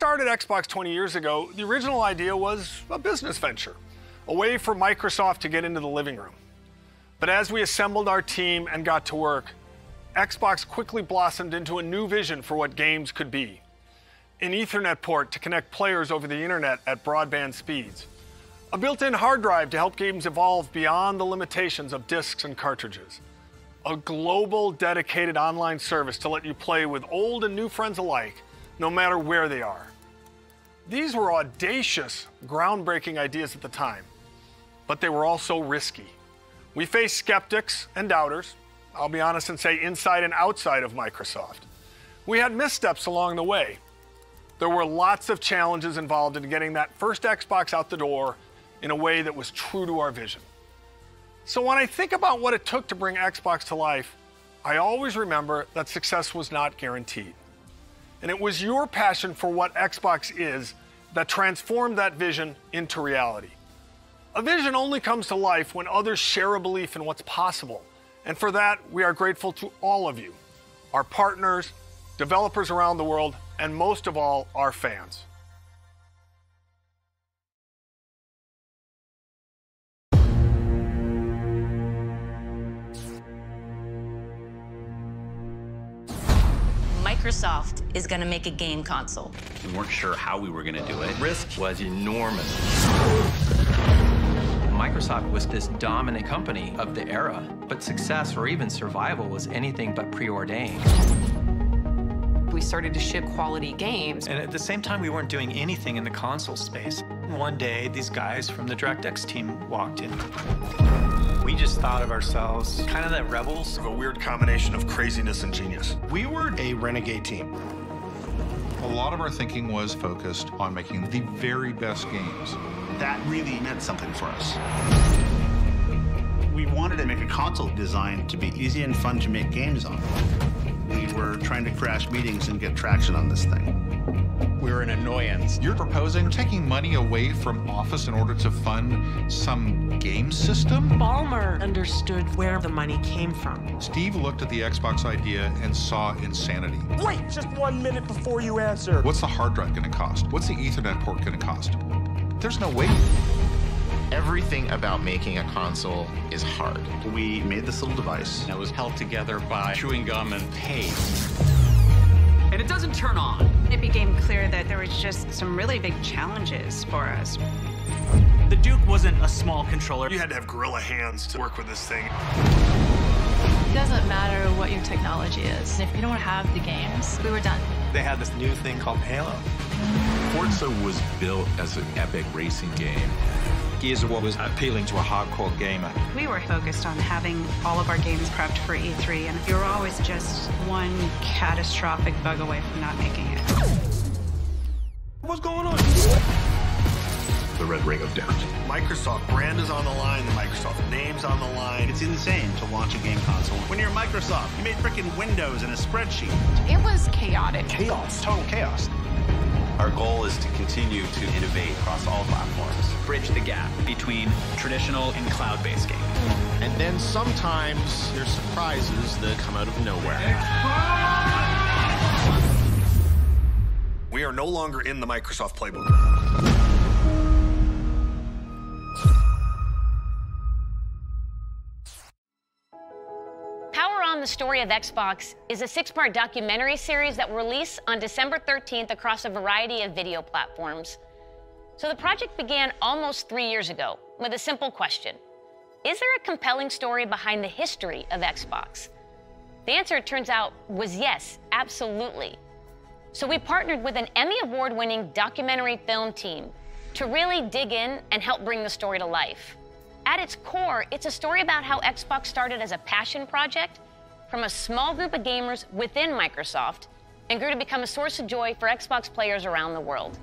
Started Xbox 20 years ago, the original idea was a business venture, a way for Microsoft to get into the living room. But as we assembled our team and got to work, Xbox quickly blossomed into a new vision for what games could be. An Ethernet port to connect players over the internet at broadband speeds. A built-in hard drive to help games evolve beyond the limitations of discs and cartridges. A global dedicated online service to let you play with old and new friends alike, no matter where they are. These were audacious, groundbreaking ideas at the time, but they were also risky. We faced skeptics and doubters, I'll be honest and say inside and outside of Microsoft. We had missteps along the way. There were lots of challenges involved in getting that first Xbox out the door in a way that was true to our vision. So when I think about what it took to bring Xbox to life, I always remember that success was not guaranteed. And it was your passion for what Xbox is that transformed that vision into reality. A vision only comes to life when others share a belief in what's possible. And for that, we are grateful to all of you, our partners, developers around the world, and most of all, our fans. Microsoft is going to make a game console. We weren't sure how we were going to do it. Risk was enormous. Microsoft was this dominant company of the era, but success or even survival was anything but preordained. We started to ship quality games. And at the same time, we weren't doing anything in the console space. One day, these guys from the DirectX team walked in. We just thought of ourselves kind of that rebels. A weird combination of craziness and genius. We were a renegade team. A lot of our thinking was focused on making the very best games. That really meant something for us. We wanted to make a console designed to be easy and fun to make games on. We were trying to crash meetings and get traction on this thing. We're an annoyance. You're proposing taking money away from Office in order to fund some game system? Ballmer understood where the money came from. Steve looked at the Xbox idea and saw insanity. Wait just 1 minute before you answer. What's the hard drive going to cost? What's the Ethernet port going to cost? There's no way. Everything about making a console is hard. We made this little device. It was held together by chewing gum and paste. And it doesn't turn on. It became clear that there was just some really big challenges for us. The Duke wasn't a small controller. You had to have gorilla hands to work with this thing. It doesn't matter what your technology is. If you don't have the games, we were done. They had this new thing called Halo. Forza was built as an epic racing game. Gears of War was appealing to a hardcore gamer. We were focused on having all of our games prepped for E3, and you were always just one catastrophic bug away from not making it. What's going on? The Red Ring of Death. Microsoft brand is on the line, the Microsoft name's on the line. It's insane to launch a game console. When you're Microsoft, you made frickin' Windows and a spreadsheet. It was chaotic. Chaos. Total chaos. Our goal is to continue to innovate across all platforms. Bridge the gap between traditional and cloud-based gaming. And then sometimes there's surprises that come out of nowhere. We are no longer in the Microsoft playbook. Power On, the Story of Xbox is a 6-part documentary series that will release on December 13th across a variety of video platforms. So the project began almost 3 years ago with a simple question. Is there a compelling story behind the history of Xbox? The answer, it turns out, was yes, absolutely. So we partnered with an Emmy Award-winning documentary film team to really dig in and help bring the story to life. At its core, it's a story about how Xbox started as a passion project from a small group of gamers within Microsoft and grew to become a source of joy for Xbox players around the world.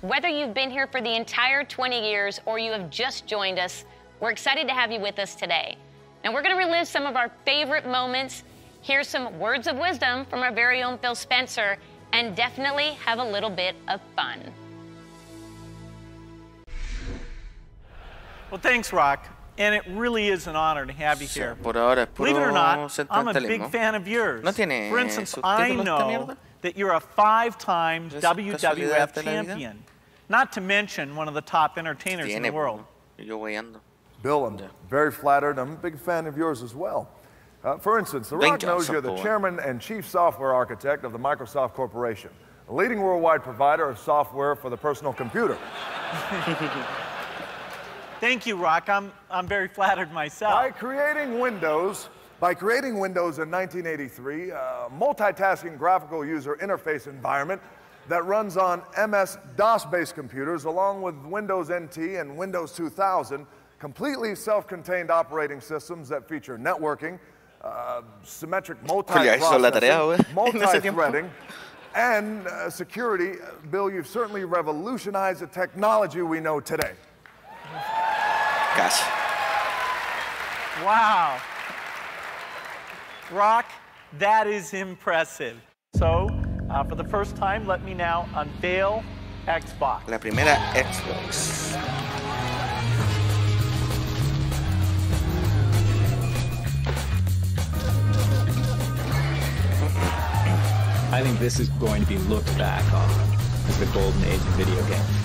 Whether you've been here for the entire 20 years or you have just joined us, we're excited to have you with us today. And we're going to relive some of our favorite moments, hear some words of wisdom from our very own Phil Spencer, and definitely have a little bit of fun. Well, thanks, Rock. And it really is an honor to have you here. Por ahora, Believe it or not, I'm a 70 big fan of yours. ¿No tiene For instance, subtítulos I esta know mierda? that you're a 5-time WWF champion, not to mention one of the top entertainers in the world. Bill, I'm very flattered. I'm a big fan of yours as well. For instance, The Rock knows you're the chairman and chief software architect of the Microsoft Corporation, a leading worldwide provider of software for the personal computer. Thank you, Rock. I'm very flattered myself. By creating Windows in 1983, a multitasking graphical user interface environment that runs on MS-DOS-based computers along with Windows NT and Windows 2000, completely self-contained operating systems that feature networking, symmetric multi-processing, multi-threading, and security. Bill, you've certainly revolutionized the technology we know today. Gosh. Wow. Rock, that is impressive. So, for the first time, let me now unveil Xbox. La primera Xbox. I think this is going to be looked back on as the golden age of video games.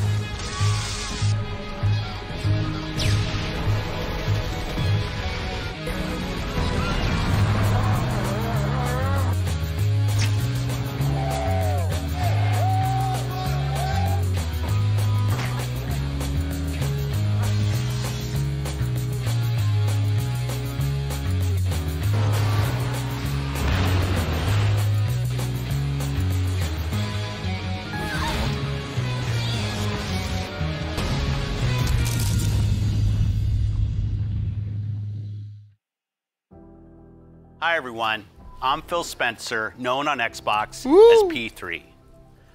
Hi everyone, I'm Phil Spencer, known on Xbox as P3.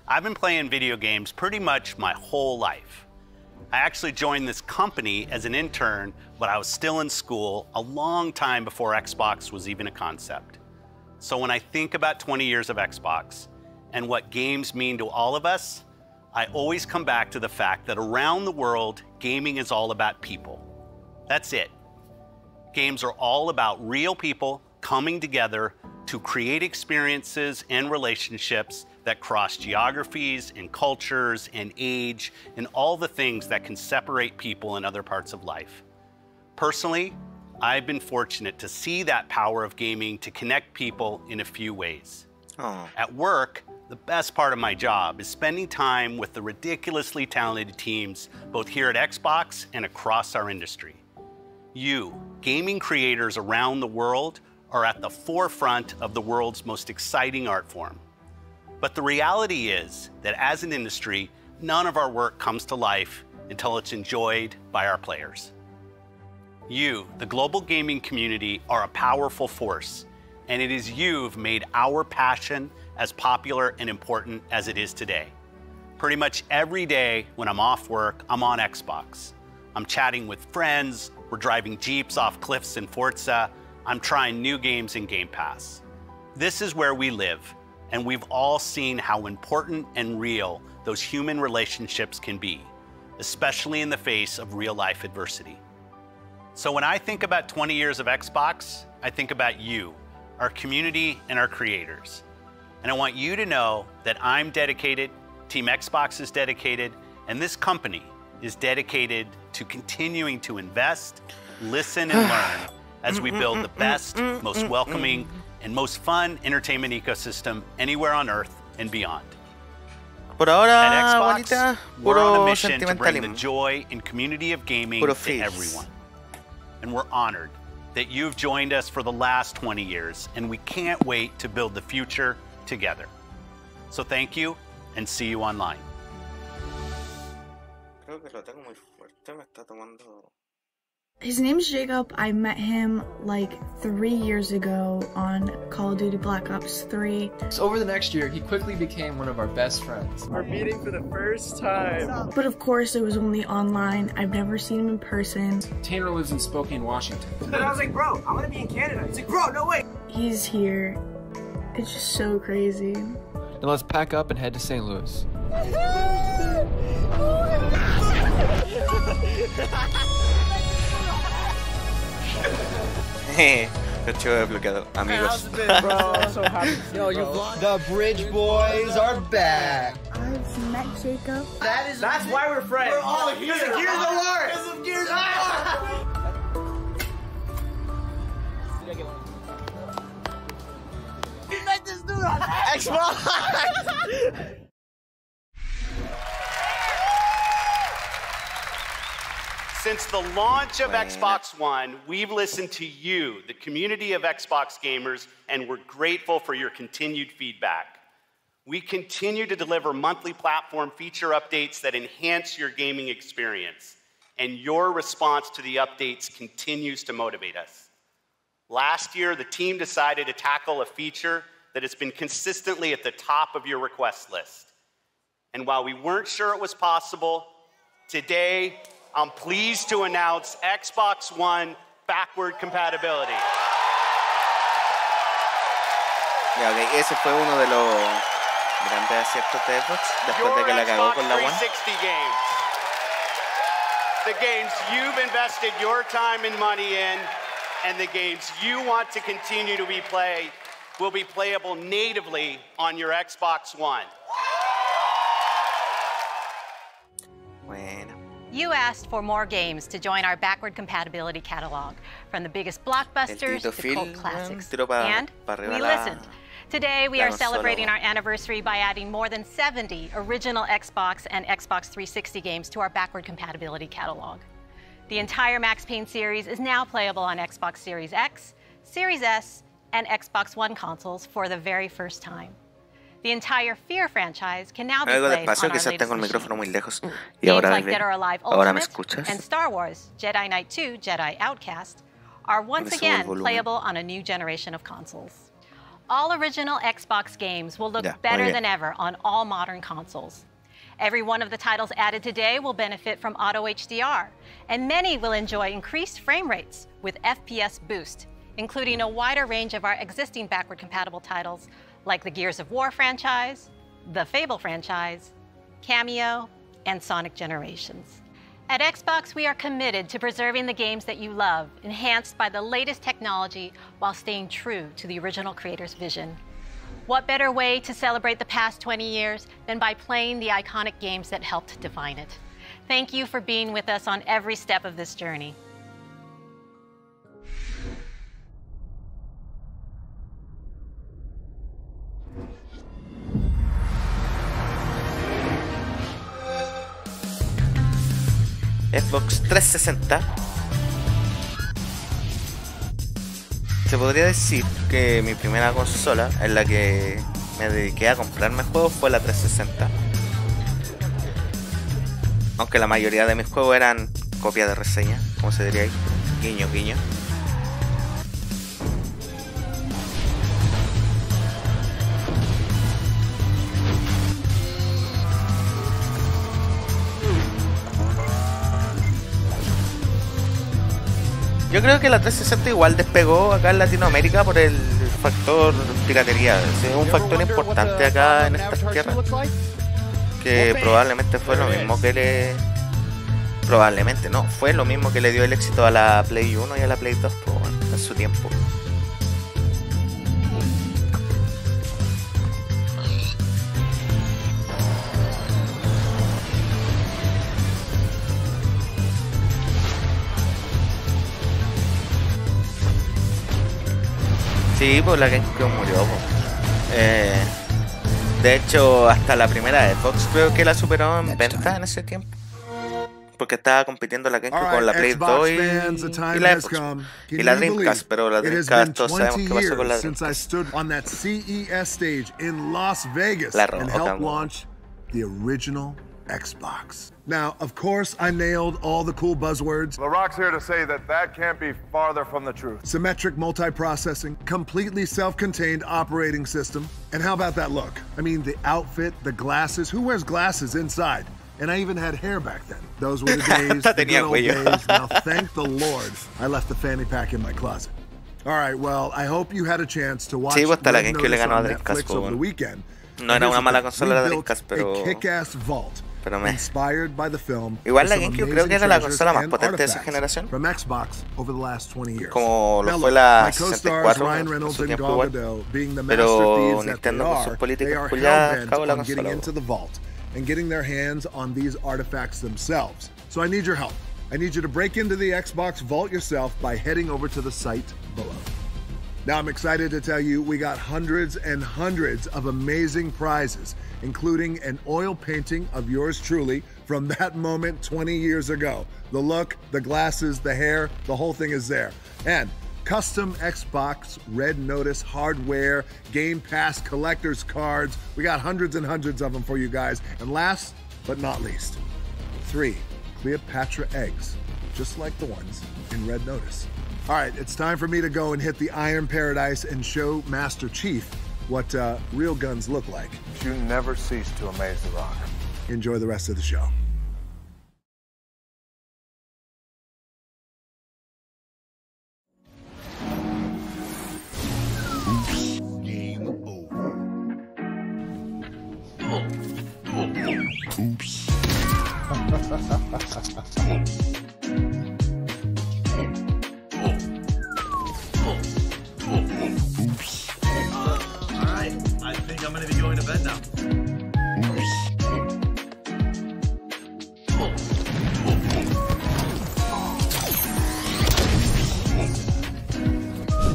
I've been playing video games pretty much my whole life. I actually joined this company as an intern when I was still in school, a long time before Xbox was even a concept. So when I think about 20 years of Xbox and what games mean to all of us, I always come back to the fact that around the world, gaming is all about people. That's it. Games are all about real people coming together to create experiences and relationships that cross geographies and cultures and age and all the things that can separate people in other parts of life. Personally, I've been fortunate to see that power of gaming to connect people in a few ways. At work, the best part of my job is spending time with the ridiculously talented teams both here at Xbox and across our industry. You, gaming creators around the world, are at the forefront of the world's most exciting art form. But the reality is that as an industry, none of our work comes to life until it's enjoyed by our players. You, the global gaming community, are a powerful force, and it is you've made our passion as popular and important as it is today. Pretty much every day when I'm off work, I'm on Xbox. I'm chatting with friends, we're driving Jeeps off cliffs in Forza, I'm trying new games in Game Pass. This is where we live, and we've all seen how important and real those human relationships can be, especially in the face of real-life adversity. So when I think about 20 years of Xbox, I think about you, our community, and our creators. And I want you to know that I'm dedicated, Team Xbox is dedicated, and this company is dedicated to continuing to invest, listen, and learn as we build the best, most welcoming, and most fun entertainment ecosystem anywhere on Earth and beyond. Por ahora, At Xbox, bonita, we're on a puro mission to bring the sentimentalismo. joy and community of gaming Puro to feels. everyone. And we're honored that you've joined us for the last 20 years, and we can't wait to build the future together. So thank you, and see you online. Creo que lo tengo muy fuerte, me está tomando. His name's Jacob. I met him like 3 years ago on Call of Duty Black Ops 3. So over the next year, he quickly became one of our best friends. We're meeting for the first time. But of course, it was only online. I've never seen him in person. Tanner lives in Spokane, Washington. Then I was like, bro, I'm gonna be in Canada. He's like, bro, no way. He's here. It's just so crazy. Now let's pack up and head to St. Louis. Archivo desbloqueado, amigos. The Bridge Boys are back. I've met Jacob. That's why we're friends. We're all here. Because of Gears of War. Because of Gears of War. You met this dude on Xbox. Since the launch of Xbox One, we've listened to you, the community of Xbox gamers, and we're grateful for your continued feedback. We continue to deliver monthly platform feature updates that enhance your gaming experience, and your response to the updates continues to motivate us. Last year, the team decided to tackle a feature that has been consistently at the top of your request list. And while we weren't sure it was possible, today, I'm pleased to announce Xbox One backward compatibility. Ya, okay, ese fue uno de los grandes aciertos de Xbox después de que la cagó con la One. 360 games. The games you've invested your time and money in, and the games you want to continue to be played, will be playable natively on your Xbox One. Bueno. You asked for more games to join our backward compatibility catalog, from the biggest blockbusters to cult classics. And we listened. Today, we are celebrating our anniversary by adding more than 70 original Xbox and Xbox 360 games to our backward compatibility catalog. The entire Max Payne series is now playable on Xbox Series X, Series S, and Xbox One consoles for the very first time. The entire Fear franchise can now be played on our latest machines. Games like Dead or Alive Ultimate and Star Wars Jedi Knight 2 Jedi Outcast are once again playable on a new generation of consoles. All original Xbox games will look better than ever on all modern consoles. Every one of the titles added today will benefit from Auto HDR, and many will enjoy increased frame rates with FPS boost, including a wider range of our existing backward compatible titles like the Gears of War franchise, the Fable franchise, Cameo, and Sonic Generations. At Xbox, we are committed to preserving the games that you love, enhanced by the latest technology while staying true to the original creator's vision. What better way to celebrate the past 20 years than by playing the iconic games that helped define it? Thank you for being with us on every step of this journey. Xbox 360. Se podría decir que mi primera consola en la que me dediqué a comprarme juegos fue la 360. Aunque la mayoría de mis juegos eran copias de reseña, como se diría ahí, guiño guiño. Yo creo que la 360 igual despegó acá en Latinoamérica por el factor piratería. Es un factor importante acá en estas tierras, que probablemente fue lo mismo que le... Probablemente no, fue lo mismo que le dio el éxito a la Play 1 y a la Play 2 en su tiempo. Sí, pues la GameCube murió. De hecho, hasta la primera Xbox creo que la superó en venta en ese tiempo. Porque estaba compitiendo la GameCube con la Play 2 y la Xbox. Y la Dreamcast, pero la Dreamcast todos sabemos qué pasó con la Dreamcast. La roca. The original Xbox. Now, of course, I nailed all the cool buzzwords. LaRock's here to say that that can't be farther from the truth. Symmetric multiprocessing, completely self-contained operating system. And how about that look? I mean, the outfit, the glasses. Who wears glasses inside? And I even had hair back then. Those were the days, the good old days. Now, thank the Lord, I left the fanny pack in my closet. All right, well, I hope you had a chance to watch Netflix over the weekend. No era una mala consola la Dreamcast, pero... a kick-ass vault Pero inspired by the film. Igual la GameCube creo que era la consola más potente de esa generación. From Xbox over the last 20 years. Como lo fue la 64 en su tiempo igual. Pero Nintendo con sus políticas culiadas cagó la consola. And getting their hands on these artifacts themselves. So I need your help. I need you to break into the Xbox vault yourself by heading over to the site below. Now I'm excited to tell you we got hundreds and hundreds of amazing prizes, including an oil painting of yours truly from that moment 20 years ago. The look, the glasses, the hair, the whole thing is there. And custom Xbox Red Notice hardware, Game Pass collector's cards. We got hundreds and hundreds of them for you guys. And last but not least, 3 Cleopatra eggs, just like the ones in Red Notice. All right, it's time for me to go and hit the Iron Paradise and show Master Chief what real guns look like. You never cease to amaze the Rock. Enjoy the rest of the show. Game over. Oops. Alright, I think I'm gonna be going to bed now.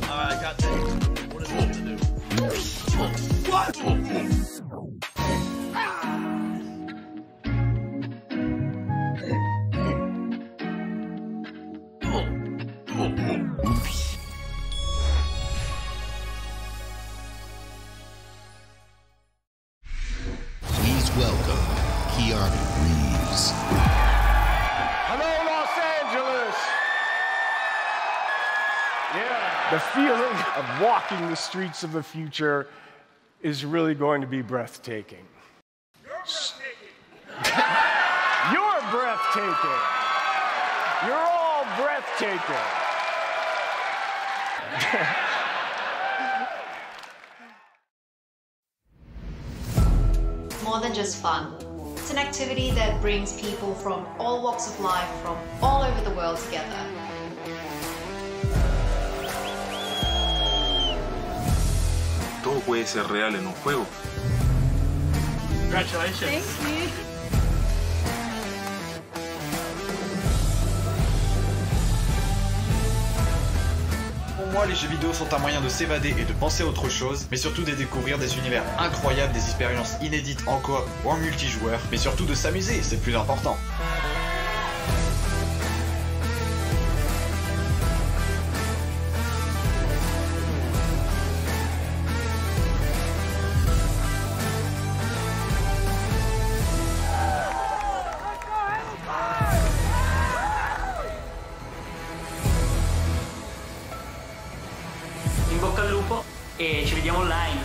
Alright, I got this. What is it to do? What? The feeling of walking the streets of the future is really going to be breathtaking. You're breathtaking. You're all breathtaking. More than just fun. It's an activity that brings people from all walks of life, from all over the world together. Todo puede ser real en un juego. Congratulations. Thank you. Pour moi, les jeux vidéo sont un moyen de s'évader et de penser à autre chose, mais surtout de découvrir des univers incroyables, des expériences inédites en coop ou en multijoueur, mais surtout de s'amuser, c'est le plus important. In bocca al lupo e ci vediamo online.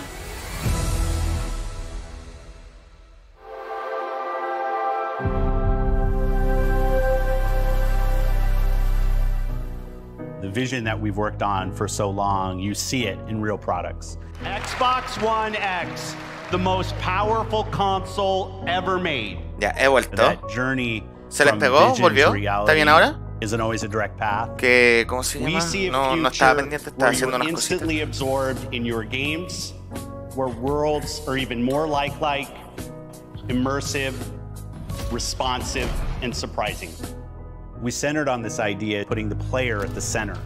The vision that we've worked on for so long, you see it in real products. Xbox One X, the most powerful console ever made. Ya, he vuelto. That journey ¿Se les pegó? ¿Volvió? ¿Está bien ahora? Isn't always a direct path. Que, ¿cómo se llama? No estaba pendiente, estaba haciendo unas cositas. Instantly absorbed in your games, where worlds are even more lifelike, immersive, responsive, and surprising. We centered on this idea, putting the player at the center,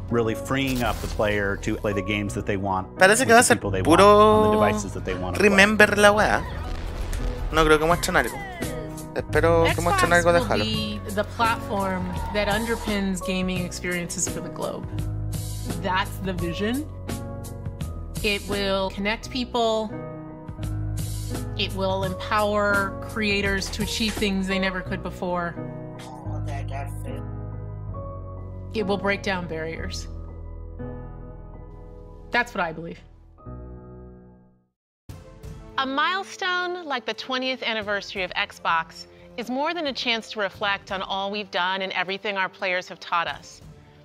really freeing up the player to play the games that they want. Parece que va a ser puro remember la weá. No creo que muestren algo. Espero que muestren algo de Halo. The platform that underpins gaming experiences for the globe. That's the vision. It will connect people. It will empower creators to achieve things they never could before. It will break down barriers. That's what I believe. A milestone like the 20th anniversary of Xbox is more than a chance to reflect on all we've done and everything our players have taught us.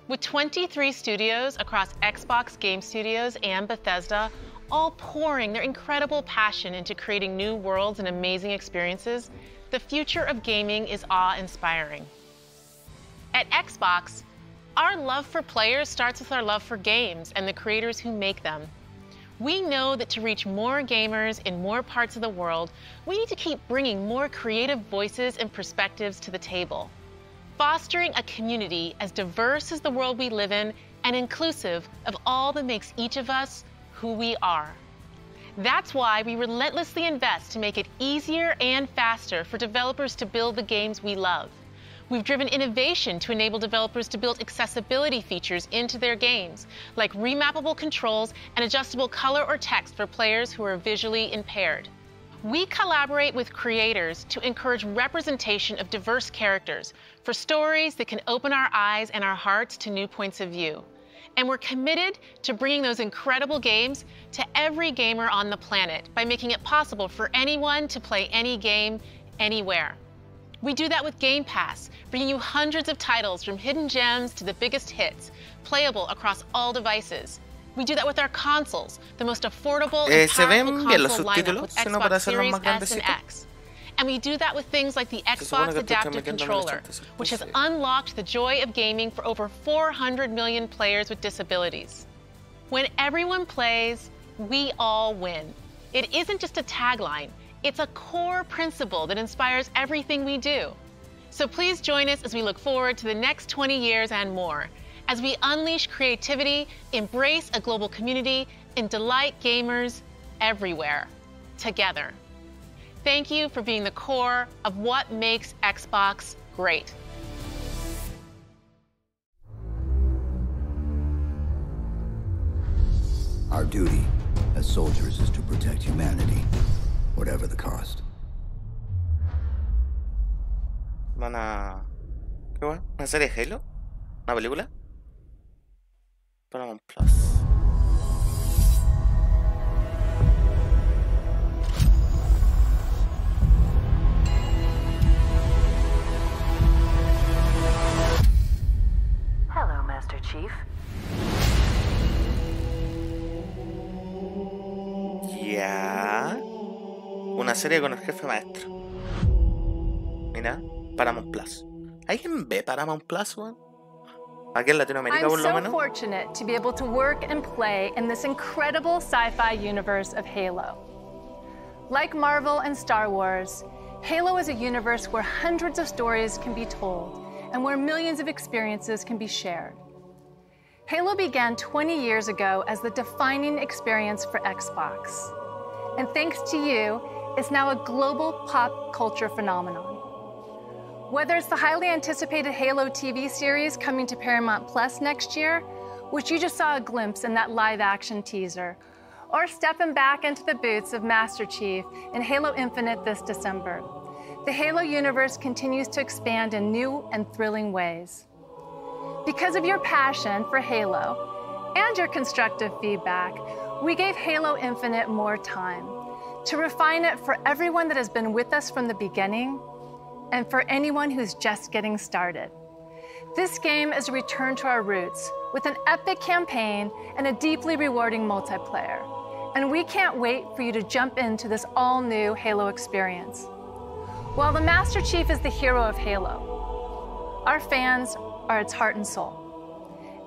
With 23 studios across Xbox Game Studios and Bethesda, all pouring their incredible passion into creating new worlds and amazing experiences, the future of gaming is awe-inspiring. At Xbox, our love for players starts with our love for games and the creators who make them. We know that to reach more gamers in more parts of the world, we need to keep bringing more creative voices and perspectives to the table, fostering a community as diverse as the world we live in and inclusive of all that makes each of us who we are. That's why we relentlessly invest to make it easier and faster for developers to build the games we love. We've driven innovation to enable developers to build accessibility features into their games, like remappable controls and adjustable color or text for players who are visually impaired. We collaborate with creators to encourage representation of diverse characters for stories that can open our eyes and our hearts to new points of view. And we're committed to bringing those incredible games to every gamer on the planet by making it possible for anyone to play any game, anywhere. We do that with Game Pass, bringing you hundreds of titles from hidden gems to the biggest hits, playable across all devices. We do that with our consoles, the most affordable and powerful console lineup with Xbox Series S and X. And we do that with things like the Xbox Adaptive Controller, which has unlocked the joy of gaming for over 400 million players with disabilities. When everyone plays, we all win. It isn't just a tagline. It's a core principle that inspires everything we do. So please join us as we look forward to the next 20 years and more, as we unleash creativity, embrace a global community, and delight gamers everywhere, together. Thank you for being the core of what makes Xbox great. Our duty as soldiers is to protect humanity. Whatever the cost. ¿Qué bueno? ¿Una serie de Halo? ¿Una película? Paramount Plus. Hello, Master Chief. Ya. Una serie con el jefe maestro. Mira, Paramount Plus. ¿Alguien ve Paramount Plus, weón? Aquí en Latinoamérica, por lo menos. I'm so fortunate to be able to work and play in this incredible sci-fi universe of Halo. Like Marvel and Star Wars, Halo is a universe where hundreds of stories can be told and where millions of experiences can be shared. Halo began 20 years ago as the defining experience for Xbox. And thanks to you, it's now a global pop culture phenomenon. Whether it's the highly anticipated Halo TV series coming to Paramount Plus next year, which you just saw a glimpse in that live-action teaser, or stepping back into the boots of Master Chief in Halo Infinite this December, the Halo universe continues to expand in new and thrilling ways. Because of your passion for Halo and your constructive feedback, we gave Halo Infinite more time to refine it for everyone that has been with us from the beginning and for anyone who's just getting started. This game is a return to our roots with an epic campaign and a deeply rewarding multiplayer. And we can't wait for you to jump into this all-new Halo experience. While the Master Chief is the hero of Halo, our fans are its heart and soul.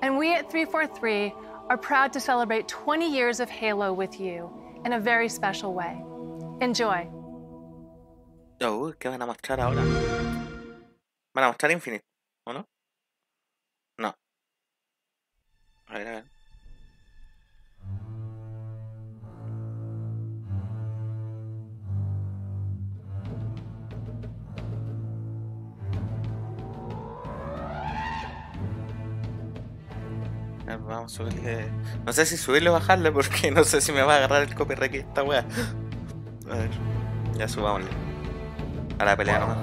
And we at 343 are proud to celebrate 20 years of Halo with you in a very special way. Enjoy. Oh, ¿qué van a mostrar ahora? ¿Van a mostrar Infinite? ¿O no? No. A ver, a ver. Vamos a subirle. No sé si subirle o bajarle porque no sé si me va a agarrar el copyright esta wea. A ver, ya subámosle. A la pelea nomás.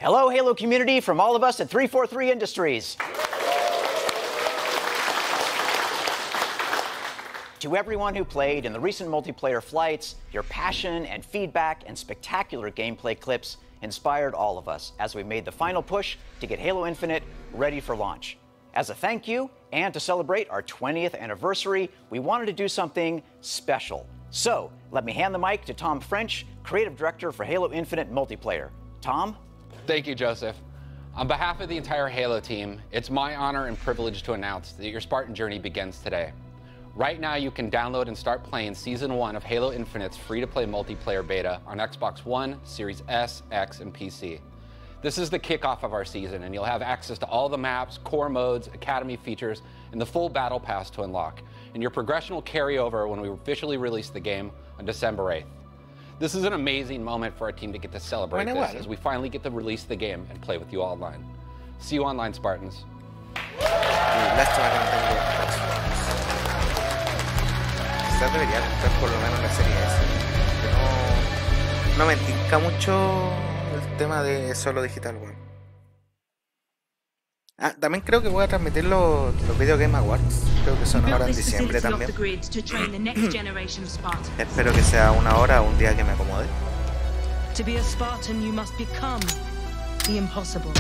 Hello, Halo community, from all of us at 343 Industries. To everyone who played in the recent multiplayer flights, your passion and feedback and spectacular gameplay clips inspired all of us as we made the final push to get Halo Infinite ready for launch. As a thank you and to celebrate our 20th anniversary, we wanted to do something special. So let me hand the mic to Tom French, Creative Director for Halo Infinite Multiplayer. Tom? Thank you, Joseph. On behalf of the entire Halo team, it's my honor and privilege to announce that your Spartan journey begins today. Right now, you can download and start playing Season 1 of Halo Infinite's free-to-play multiplayer beta on Xbox One, Series S, X, and PC. This is the kickoff of our season, and you'll have access to all the maps, core modes, academy features, and the full battle pass to unlock. And your progression will carry over when we officially release the game on December 8th. This is an amazing moment for our team to get to celebrate this as we finally get to release the game and play with you all online. See you online, Spartans. Debería gustar por lo menos la serie S. No me tinca mucho el tema de solo digital, bueno. Ah, también creo que voy a transmitir los Video Game Awards. Creo que son ahora en diciembre también. Espero que sea una hora o un día que me acomode. To be a Spartan, you must become the impossible.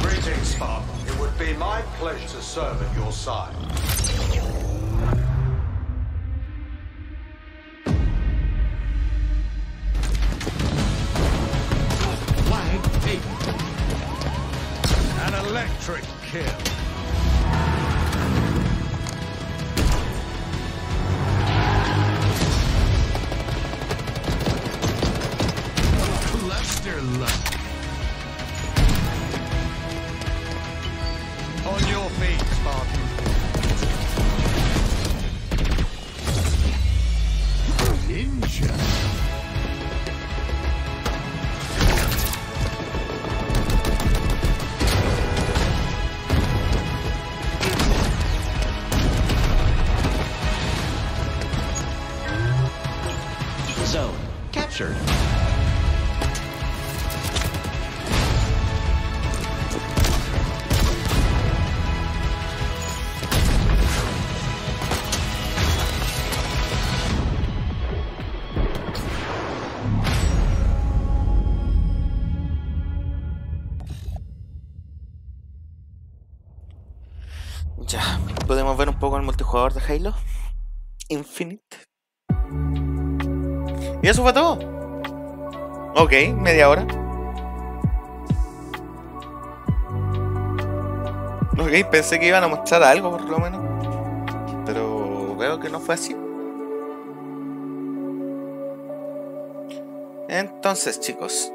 Greetings, Spartan. It would be my pleasure to serve at your side. Flag taken. An electric kill. Cluster luck. On your feet, Spartan. Ninja. Zone captured. Ya, podemos ver un poco el multijugador de Halo Infinite. Y eso fue todo. Ok, media hora. Ok, pensé que iban a mostrar algo por lo menos, pero veo que no fue así. Entonces, chicos,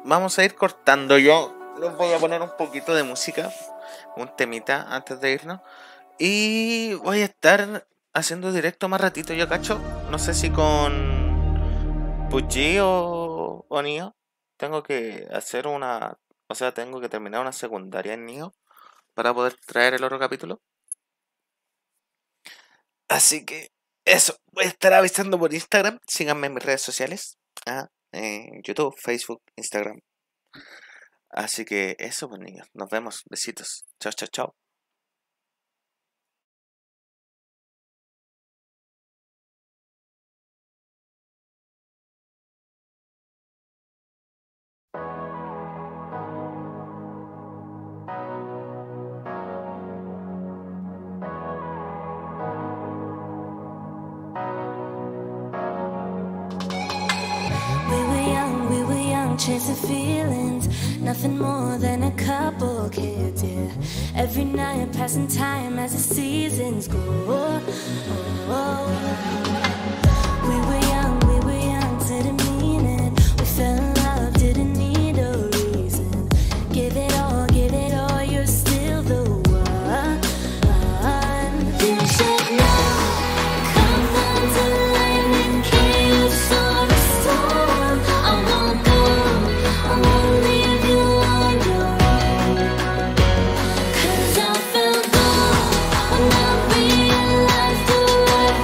vamos a ir cortando. Yo les voy a poner un poquito de música, un temita antes de irnos. Y voy a estar haciendo directo más ratito, yo cacho. No sé si con PUBG o Nioh. Tengo que hacer una... O sea, tengo que terminar una secundaria en Nioh para poder traer el otro capítulo. Así que eso, voy a estar avisando por Instagram. Síganme en mis redes sociales. En YouTube, Facebook, Instagram. Así que eso, pues niños. Nos vemos. Besitos. Chao, chao, chao. Chasing feelings, nothing more than a couple kids, yeah. Every night passing time as the seasons go. We were young, didn't mean it. We fell in love, didn't need a reason. Give it all, you're still the one. You should know, come down to life with chaos or a storm. I won't go. I won't leave you on your own. 'Cause I felt gold when I realized the right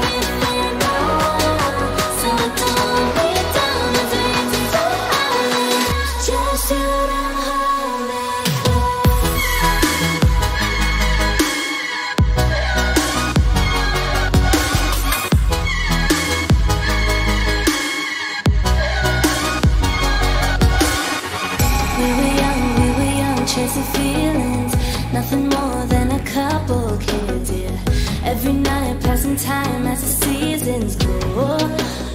as the seasons go.